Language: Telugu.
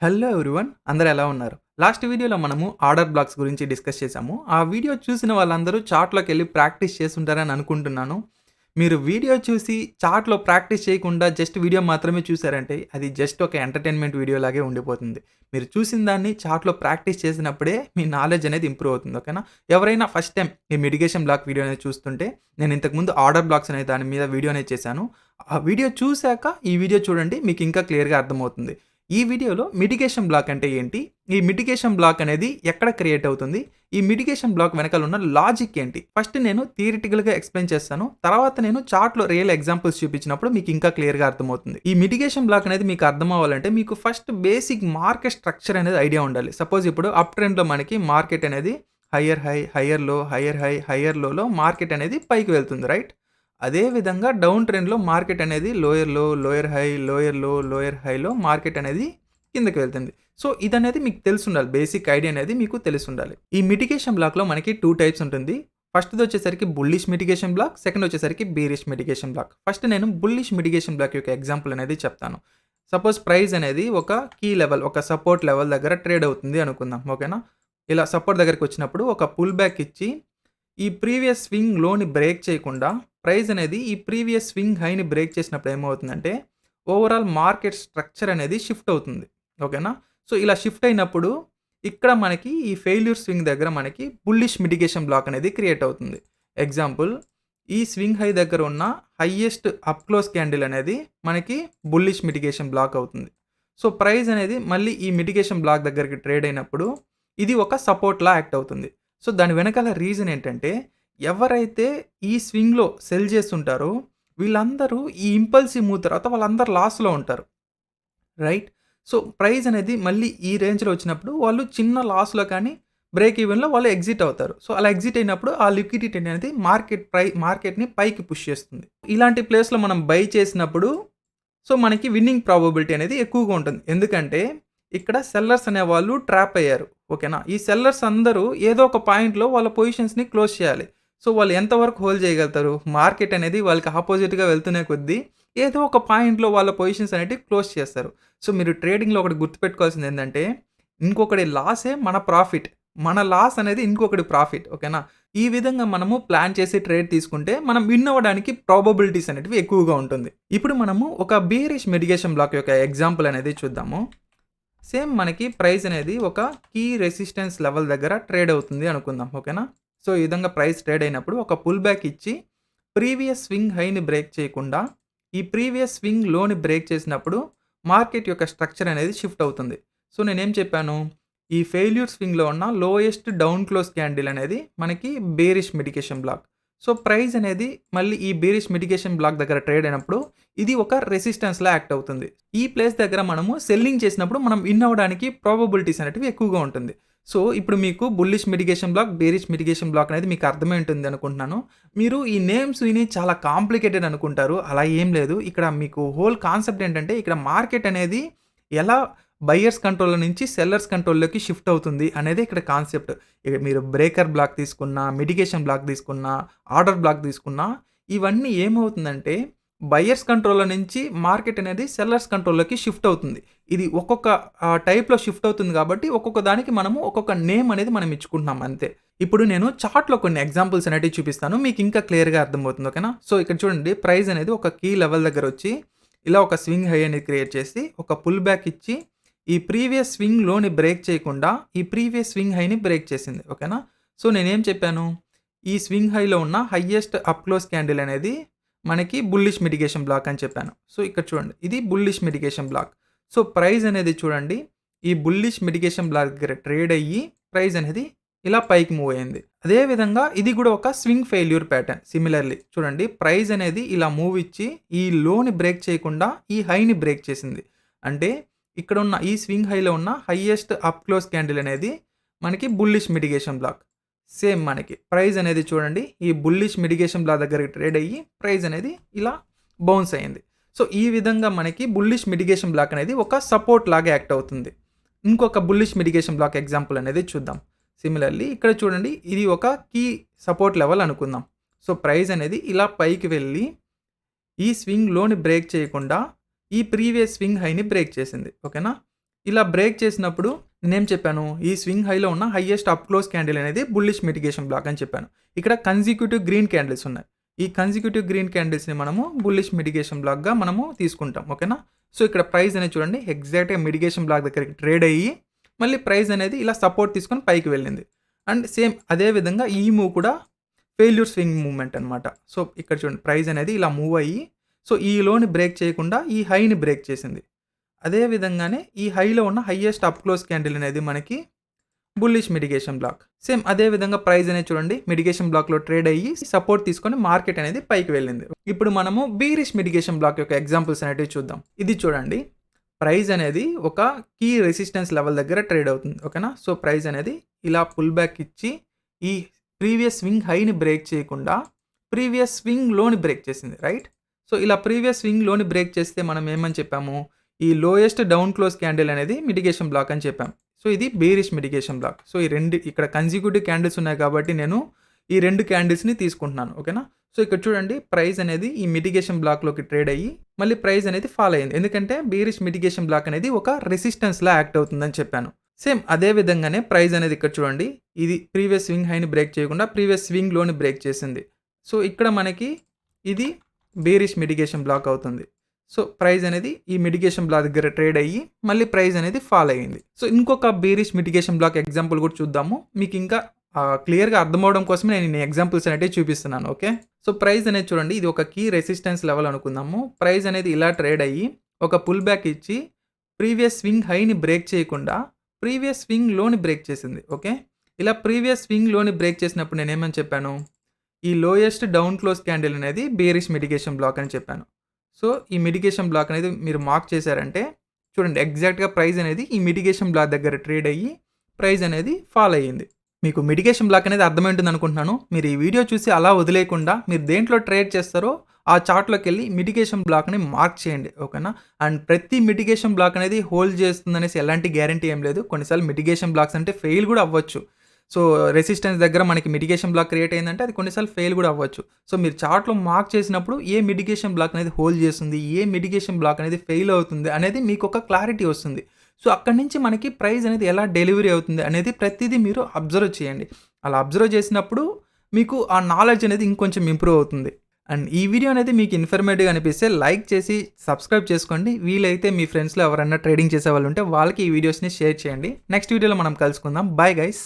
హలో ఎవ్రీవన్ అందరూ ఎలా ఉన్నారు? లాస్ట్ వీడియోలో మనము ఆర్డర్ బ్లాక్స్ గురించి డిస్కస్ చేసాము. ఆ వీడియో చూసిన వాళ్ళందరూ చార్ట్‌లోకెళ్ళి ప్రాక్టీస్ చేసుంటారని అనుకుంటున్నాను. మీరు వీడియో చూసి చార్ట్‌లో ప్రాక్టీస్ చేయకుండా జస్ట్ వీడియో మాత్రమే చూసారంటే అది జస్ట్ ఒక ఎంటర్‌టైన్‌మెంట్ వీడియో లాగే ఉండిపోతుంది. మీరు చూసిన దాన్ని చార్ట్‌లో ప్రాక్టీస్ చేసినప్పుడే మీ నాలెడ్జ్ అనేది ఇంప్రూవ్ అవుతుంది. ఓకేనా? ఎవరైనా ఫస్ట్ టైమ్ ఈ మిటిగేషన్ బ్లాక్ వీడియో అనేది చూస్తుంటే నేను ఇంతకుముందు ఆర్డర్ బ్లాక్స్ అనే దాని మీద వీడియో అనేది చేశాను. ఆ వీడియో చూసాక ఈ వీడియో చూడండి మీకు ఇంకా క్లియర్‌గా అర్థమవుతుంది. ఈ వీడియోలో మిటిగేషన్ బ్లాక్ అంటే ఏంటి? ఈ మిటిగేషన్ బ్లాక్ అనేది ఎక్కడ క్రియేట్ అవుతుంది? ఈ మిటిగేషన్ బ్లాక్ వెనకాల ఉన్న లాజిక్ ఏంటి? ఫస్ట్ నేను థియరిటికల్‌గా ఎక్స్‌ప్లెయిన్ చేస్తాను. తర్వాత నేను చార్ట్‌లో రియల్ ఎగ్జాంపుల్స్ చూపించినప్పుడు మీకు ఇంకా క్లియర్‌గా అర్థమవుతుంది. ఈ మిటిగేషన్ బ్లాక్ అనేది మీకు అర్థం అవ్వాలంటే మీకు ఫస్ట్ బేసిక్ మార్కెట్ స్ట్రక్చర్ అనేది ఐడియా ఉండాలి. సపోజ్ ఇప్పుడు అప్ ట్రెండ్‌లో మనకి మార్కెట్ అనేది higher high, higher low, higher high, higher లోలో మార్కెట్ అనేది పైకి వెళ్తుంది. రైట్? అదే విధంగా డౌన్ ట్రెండ్‌లో మార్కెట్ అనేది లోయర్ లో, లోయర్ హై, లోయర్ లో, లోయర్ హైలో మార్కెట్ అనేది కిందకి వెళ్తుంది. సో, ఇదనేది మీకు తెలిసుండాలి. బేసిక్ ఐడియా అనేది మీకు తెలిసుండాలి. ఈ మిటిగేషన్ బ్లాక్‌లో మనకి 2 టైప్స్ ఉంటుంది. ఫస్ట్‌దొచ్చేసరికి బుల్లిష్ మిటిగేషన్ బ్లాక్, సెకండొచ్చేసరికి బేరిష్ మిటిగేషన్ బ్లాక్. ఫస్ట్ నేను బుల్లిష్ మిటిగేషన్ బ్లాక్ యొక్క ఎగ్జాంపుల్ అనేది చెప్తాను. సపోజ్ ప్రైస్ అనేది ఒక కీ లెవెల్, ఒక సపోర్ట్ లెవెల్ దగ్గర ట్రేడ్ అవుతుంది అనుకుందాం. ఓకేనా? ఇలా సపోర్ట్ దగ్గరికొచ్చినప్పుడు ఒక పుల్ బ్యాక్ ఇచ్చి ఈ ప్రీవియస్ స్వింగ్ లోని బ్రేక్ చేయకుండా ప్రైస్ అనేది ఈ ప్రీవియస్ స్వింగ్ హైని బ్రేక్ చేసినప్పుడు ఏమవుతుందంటే ఓవరాల్ మార్కెట్ స్ట్రక్చర్ అనేది షిఫ్ట్ అవుతుంది. ఓకేనా? సో, ఇలా షిఫ్ట్ అయినప్పుడు ఇక్కడ మనకి ఈ ఫెయిల్యూర్ స్వింగ్ దగ్గర మనకి బుల్లిష్ మిటిగేషన్ బ్లాక్ అనేది క్రియేట్ అవుతుంది. ఎగ్జాంపుల్ ఈ స్వింగ్ హై దగ్గర ఉన్న హైయెస్ట్ అప్ క్లోజ్ క్యాండిల్ అనేది మనకి బుల్లిష్ మిటిగేషన్ బ్లాక్ అవుతుంది. సో, ప్రైస్ అనేది మళ్ళీ ఈ మిటిగేషన్ బ్లాక్ దగ్గరికి ట్రేడ్ అయినప్పుడు ఇది ఒక సపోర్ట్‌లా యాక్ట్ అవుతుంది. సో, దాని వెనకాల రీజన్ ఏంటంటే, ఎవరైతే ఈ స్వింగ్‌లో సెల్ చేసుంటారో, వీళ్ళందరూ ఈ ఇంపల్సివ్ మూవ్ తర్వాత వాళ్ళందరూ లాస్‌లో ఉంటారు. రైట్? సో, ప్రైస్ అనేది మళ్ళీ ఈ రేంజ్‌లో వచ్చినప్పుడు వాళ్ళు చిన్న లాస్‌లో కానీ, బ్రేక్ ఈవెన్‌లో వాళ్ళు ఎగ్జిట్ అవుతారు. సో, అలా ఎగ్జిట్ అయినప్పుడు ఆ లిక్విడిటీ అనేది మార్కెట్‌ని పైకి పుష్ చేస్తుంది. ఇలాంటి ప్లేస్‌లో మనం బై చేసినప్పుడు సో, మనకి విన్నింగ్ ప్రాబబిలిటీ అనేది ఎక్కువగా ఉంటుంది. ఎందుకంటే, ఇక్కడ సెల్లర్స్ అనేవాళ్ళు ట్రాప్ అయ్యారు. ఓకేనా? ఈ సెల్లర్స్ అందరూ ఏదో ఒక పాయింట్‌లో వాళ్ళ పొజిషన్స్‌ని క్లోజ్ చేయాలి. సో, వాళ్ళు ఎంతవరకు హోల్డ్ చేయగలుగుతారు? మార్కెట్ అనేది వాళ్ళకి అపోజిట్‌గా వెళ్తునే కొద్దీ ఏదో ఒక పాయింట్‌లో వాళ్ళ పొజిషన్స్ అనేటివి క్లోజ్ చేస్తారు. సో, మీరు ట్రేడింగ్‌లో ఒకటి గుర్తుపెట్టుకోవాల్సింది ఏందంటే, ఇంకొకడి లాసే మన ప్రాఫిట్. మన లాస్ అనేది ఇంకొకడి ప్రాఫిట్. ఓకేనా? ఈ విధంగా మనము ప్లాన్ చేసి ట్రేడ్ తీసుకుంటే మనం విన్ అవ్వడానికి ప్రాబబిలిటీస్ అనేటివి ఎక్కువగా ఉంటుంది. ఇప్పుడు మనము ఒక బేరిష్ మిటిగేషన్ బ్లాక్ యొక్క ఎగ్జాంపుల్ అనేది చూద్దాము. సేమ్ మనకి ప్రైస్ అనేది ఒక కీ రెసిస్టెన్స్ లెవెల్ దగ్గర ట్రేడ్ అవుతుంది అనుకుందాం. ఓకేనా? సో, ఈ విధంగా ప్రైస్ ట్రేడ్ అయినప్పుడు ఒక పుల్ బ్యాక్ ఇచ్చి ప్రీవియస్ స్వింగ్ హైని బ్రేక్ చేయకుండా ఈ ప్రీవియస్ స్వింగ్ లోని బ్రేక్ చేసినప్పుడు మార్కెట్ యొక్క స్ట్రక్చర్ అనేది షిఫ్ట్ అవుతుంది. సో, నేనేం చెప్పాను? ఈ ఫెయిల్యూర్ స్వింగ్‌లో ఉన్న లోయెస్ట్ డౌన్ క్లోజ్ క్యాండిల్ అనేది మనకి bearish mitigation block. So, price అనేది మళ్ళీ ఈ బేరిష్ మిటిగేషన్ బ్లాక్ దగ్గర ట్రేడ్ అయినప్పుడు ఇది ఒక రెసిస్టెన్స్‌లా యాక్ట్ అవుతుంది. ఈ ప్లేస్ దగ్గర మనము సెల్లింగ్ చేసినప్పుడు మనం విన్ అవ్వడానికి ప్రాబబిలిటీస్ అనేటివి ఎక్కువగా ఉంటుంది. సో, ఇప్పుడు మీకు bullish mitigation block, bearish mitigation block అనేది మీకు అర్థమై ఉంటుంది అనుకుంటున్నాను. మీరు ఈ నేమ్స్ విని చాలా కాంప్లికేటెడ్ అనుకుంటారు. అలా ఏం లేదు. ఇక్కడ మీకు హోల్ కాన్సెప్ట్ ఏంటంటే ఇక్కడ మార్కెట్ అనేది ఎలా బయర్స్ కంట్రోల్‌లో నుంచి సెల్లర్స్ కంట్రోల్‌లోకి షిఫ్ట్ అవుతుంది అనేది ఇక్కడ కాన్సెప్ట్. ఇక మీరు బ్రేకర్ బ్లాక్ తీసుకున్నా, మిటిగేషన్ బ్లాక్ తీసుకున్నా, ఆర్డర్ బ్లాక్ తీసుకున్నా ఇవన్నీ ఏమవుతుందంటే బయర్స్ కంట్రోల్‌లో నుంచి మార్కెట్ అనేది సెల్లర్స్ కంట్రోల్‌లోకి షిఫ్ట్ అవుతుంది. ఇది ఒక్కొక్క టైప్‌లో షిఫ్ట్ అవుతుంది కాబట్టి ఒక్కొక్క దానికి మనము ఒక్కొక్క నేమ్ అనేది మనం ఇచ్చుకుంటున్నాం అంతే. ఇప్పుడు నేను చార్ట్‌లో కొన్ని ఎగ్జాంపుల్స్ అనేటివి చూపిస్తాను. మీకు ఇంకా క్లియర్‌గా అర్థమవుతుంది. ఓకేనా? సో, ఇక్కడ చూడండి ప్రైస్ అనేది ఒక కీ లెవెల్ దగ్గరొచ్చి ఇలా ఒక స్వింగ్ హై అనేది క్రియేట్ చేసి ఒక పుల్ బ్యాక్ ఇచ్చి ఈ ప్రీవియస్ స్వింగ్ లోని బ్రేక్ చేయకుండా ఈ ప్రీవియస్ స్వింగ్ హైని బ్రేక్ చేసింది. ఓకేనా? సో, నేనేం చెప్పాను? ఈ స్వింగ్ హైలో ఉన్న హైయెస్ట్ అప్ క్లోజ్ క్యాండిల్ అనేది మనకి బుల్లిష్ మిటిగేషన్ బ్లాక్ అని చెప్పాను. సో, ఇక్కడ చూడండి ఇది bullish mitigation block. So, price అనేది చూడండి ఈ బుల్లిష్ మిటిగేషన్ బ్లాక్ దగ్గర ట్రేడ్ అయ్యి ప్రైస్ అనేది ఇలా పైకి మూవ్ అయింది. అదే విధంగా ఇది కూడా ఒక స్వింగ్ ఫెయిల్యూర్ ప్యాటర్న్. సిమిలర్‌లీ చూడండి ప్రైస్ అనేది ఇలా మూవ్ ఇచ్చి ఈ లోని బ్రేక్ చేయకుండా ఈ హైని బ్రేక్ చేసింది. అంటే ఇక్కడున్న ఈ స్వింగ్ హైలో ఉన్న హైయెస్ట్ అప్ క్లోజ్ క్యాండిల్ అనేది మనకి బుల్లిష్ మిటిగేషన్ బ్లాక్. సేమ్ మనకి ప్రైస్ అనేది చూడండి ఈ బుల్లిష్ మిటిగేషన్ బ్లాక్ దగ్గరికి ట్రేడ్ అయ్యి ప్రైస్ అనేది ఇలా బౌన్స్ అయింది. సో, ఈ విధంగా మనకి బుల్లిష్ మిటిగేషన్ బ్లాక్ అనేది ఒక సపోర్ట్ లాగా యాక్ట్ అవుతుంది. ఇంకొక బుల్లిష్ మిటిగేషన్ బ్లాక్ ఎగ్జాంపుల్ అనేది చూద్దాం. సిమిలర్‌లీ ఇక్కడ చూడండి ఇది ఒక కీ సపోర్ట్ లెవెల్ అనుకుందాం. సో, ప్రైస్ అనేది ఇలా పైకి వెళ్ళి ఈ స్వింగ్ లోని బ్రేక్ చేయకుండా ఈ ప్రీవియస్ స్వింగ్ హైని బ్రేక్ చేసింది. ఓకేనా? ఇలా బ్రేక్ చేసినప్పుడు నేనేం చెప్పాను, ఈ స్వింగ్ హైలో ఉన్న హైయెస్ట్ అప్ క్లోజ్ క్యాండిల్ అనేది బుల్లిష్ మిటిగేషన్ బ్లాక్ అని చెప్పాను. ఇక్కడ కన్సిక్యూటివ్ గ్రీన్ క్యాండిల్స్ ఉన్నాయి. ఈ కన్సిక్యూటివ్ గ్రీన్ క్యాండిల్స్‌ని మనము బుల్లిష్ మిటిగేషన్ బ్లాక్‌గా మనము తీసుకుంటాం. ఓకేనా? సో, ఇక్కడ ప్రైస్ అనేది చూడండి ఎగ్జాక్ట్‌గా మిటిగేషన్ బ్లాక్ దగ్గరికి ట్రేడ్ అయ్యి మళ్ళీ ప్రైస్ అనేది ఇలా సపోర్ట్ తీసుకొని పైకి వెళ్ళింది. అండ్ సేమ్ అదే విధంగా ఈ మూవ్ కూడా ఫెయిల్యూర్ స్వింగ్ మూవ్‌మెంట్ అనమాట. సో, ఇక్కడ చూడండి ప్రైస్ అనేది ఇలా మూవ్ అయ్యి సో, ఈ లోని బ్రేక్ చేయకుండా ఈ హైని బ్రేక్ చేసింది. అదే విధంగానే ఈ హైలో ఉన్న హైయెస్ట్ అప్ క్లోజ్ క్యాండిల్ అనేది మనకి బుల్లిష్ మిటిగేషన్ బ్లాక్. సేమ్ అదే విధంగా ప్రైస్ అనేది చూడండి మిటిగేషన్ బ్లాక్‌లో ట్రేడ్ అయ్యి సపోర్ట్ తీసుకొని మార్కెట్ అనేది పైకి వెళ్ళింది. ఇప్పుడు మనము బీరిష్ మిటిగేషన్ బ్లాక్ యొక్క ఎగ్జాంపుల్స్ అనేటివి చూద్దాం. ఇది చూడండి ప్రైస్ అనేది ఒక కీ రెసిస్టెన్స్ లెవెల్ దగ్గర ట్రేడ్ అవుతుంది. ఓకేనా? సో, ప్రైస్ అనేది ఇలా పుల్ బ్యాక్ ఇచ్చి ఈ ప్రీవియస్ స్వింగ్ హైని బ్రేక్ చేయకుండా ప్రీవియస్ స్వింగ్ లోని బ్రేక్ చేసింది. రైట్? సో, ఇలా ప్రీవియస్ స్వింగ్ లోని బ్రేక్ చేస్తే మనం ఏమని చెప్పాము, ఈ లోయెస్ట్ డౌన్ క్లోజ్ క్యాండిల్ అనేది మిటిగేషన్ బ్లాక్ అని చెప్పాం. సో, ఇది బేరిష్ మిటిగేషన్ బ్లాక్. సో, ఈ రెండు ఇక్కడ కన్సిక్యూటివ్ క్యాండిల్స్ ఉన్నాయి కాబట్టి నేను ఈ 2 క్యాండిల్స్‌ని తీసుకుంటున్నాను. ఓకేనా? సో, ఇక్కడ చూడండి ప్రైస్ అనేది ఈ మిటిగేషన్ బ్లాక్‌లోకి ట్రేడ్ అయ్యి మళ్ళీ ప్రైస్ అనేది ఫాల్ అయింది. ఎందుకంటే బేరిష్ మిటిగేషన్ బ్లాక్ అనేది ఒక రెసిస్టెన్స్‌లా యాక్ట్ అవుతుందని చెప్పాను. సేమ్ అదే విధంగానే ప్రైస్ అనేది ఇక్కడ చూడండి ఇది ప్రీవియస్ స్వింగ్ హైని బ్రేక్ చేయకుండా ప్రీవియస్ స్వింగ్ లోని బ్రేక్ చేసింది. సో, ఇక్కడ మనకి ఇది బేరిష్ మిటిగేషన్ బ్లాక్ అవుతుంది. సో, ప్రైస్ అనేది ఈ మిటిగేషన్ బ్లాక్ దగ్గర ట్రేడ్ అయ్యి మళ్ళీ ప్రైస్ అనేది ఫాల్ అయ్యింది. సో, ఇంకొక బేరిష్ మిటిగేషన్ బ్లాక్ ఎగ్జాంపుల్ కూడా చూద్దాము. మీకు ఇంకా క్లియర్‌గా అర్థమవడం కోసమే నేను ఈ ఎగ్జాంపుల్స్ అనేటివి చూపిస్తున్నాను. ఓకే? సో, ప్రైస్ అనేది చూడండి ఇది ఒక కీ రెసిస్టెన్స్ లెవెల్ అనుకుందాము. ప్రైస్ అనేది ఇలా ట్రేడ్ అయ్యి ఒక పుల్ బ్యాక్ ఇచ్చి ప్రీవియస్ స్వింగ్ హైని బ్రేక్ చేయకుండా ప్రీవియస్ స్వింగ్ లోని బ్రేక్ చేసింది. ఓకే? ఇలా ప్రీవియస్ స్వింగ్ లోని బ్రేక్ చేసినప్పుడు నేనేమని చెప్పాను, ఈ లోయెస్ట్ డౌన్ క్లోజ్ క్యాండిల్ అనేది బేరిష్ మిటిగేషన్ బ్లాక్ అని చెప్పాను. సో, ఈ మిటిగేషన్ బ్లాక్ అనేది మీరు మార్క్ చేశారంటే చూడండి ఎగ్జాక్ట్‌గా ప్రైస్ అనేది ఈ మిటిగేషన్ బ్లాక్ దగ్గర ట్రేడ్ అయ్యి ప్రైస్ అనేది ఫాల్ అయ్యింది. మీకు మిటిగేషన్ బ్లాక్ అనేది అర్థమై ఉంటుంది అనుకుంటున్నాను. మీరు ఈ వీడియో చూసి అలా వదిలేయకుండా మీరు దేంట్లో ట్రేడ్ చేస్తారో ఆ చార్ట్‌లోకెళ్ళి మిటిగేషన్ బ్లాక్‌ని మార్క్ చేయండి. ఓకేనా? అండ్ ప్రతి మిటిగేషన్ బ్లాక్ అనేది హోల్డ్ చేస్తుందనేసి ఎలాంటి గ్యారంటీ ఏం లేదు. కొన్నిసార్లు మిటిగేషన్ బ్లాక్స్ అంటే ఫెయిల్ కూడా అవ్వచ్చు. సో, రెసిస్టెన్స్ దగ్గర మనకి మిటిగేషన్ బ్లాక్ క్రియేట్ అయిందంటే అది కొన్నిసార్లు ఫెయిల్ కూడా అవ్వచ్చు. సో, మీరు చార్ట్‌లో మార్క్ చేసినప్పుడు ఏ మిటిగేషన్ బ్లాక్ అనేది హోల్డ్ చేస్తుంది, ఏ మిటిగేషన్ బ్లాక్ అనేది ఫెయిల్ అవుతుంది అనేది మీకు ఒక క్లారిటీ వస్తుంది. సో, అక్కడి నుంచి మనకి ప్రైస్ అనేది ఎలా డెలివరీ అవుతుంది అనేది ప్రతిదీ మీరు అబ్జర్వ్ చేయండి. అలా అబ్జర్వ్ చేసినప్పుడు మీకు ఆ నాలెడ్జ్ అనేది ఇంకొంచెం ఇంప్రూవ్ అవుతుంది. అండ్ ఈ వీడియో అనేది మీకు ఇన్ఫర్మేటివ్‌గా అనిపిస్తే లైక్ చేసి సబ్స్క్రైబ్ చేసుకోండి. వీలైతే మీ ఫ్రెండ్స్‌లో ఎవరైనా ట్రేడింగ్ చేసేవాళ్ళు ఉంటే వాళ్ళకి ఈ వీడియోస్‌ని షేర్ చేయండి. నెక్స్ట్ వీడియోలో మనం కలుసుకుందాం. Bye guys.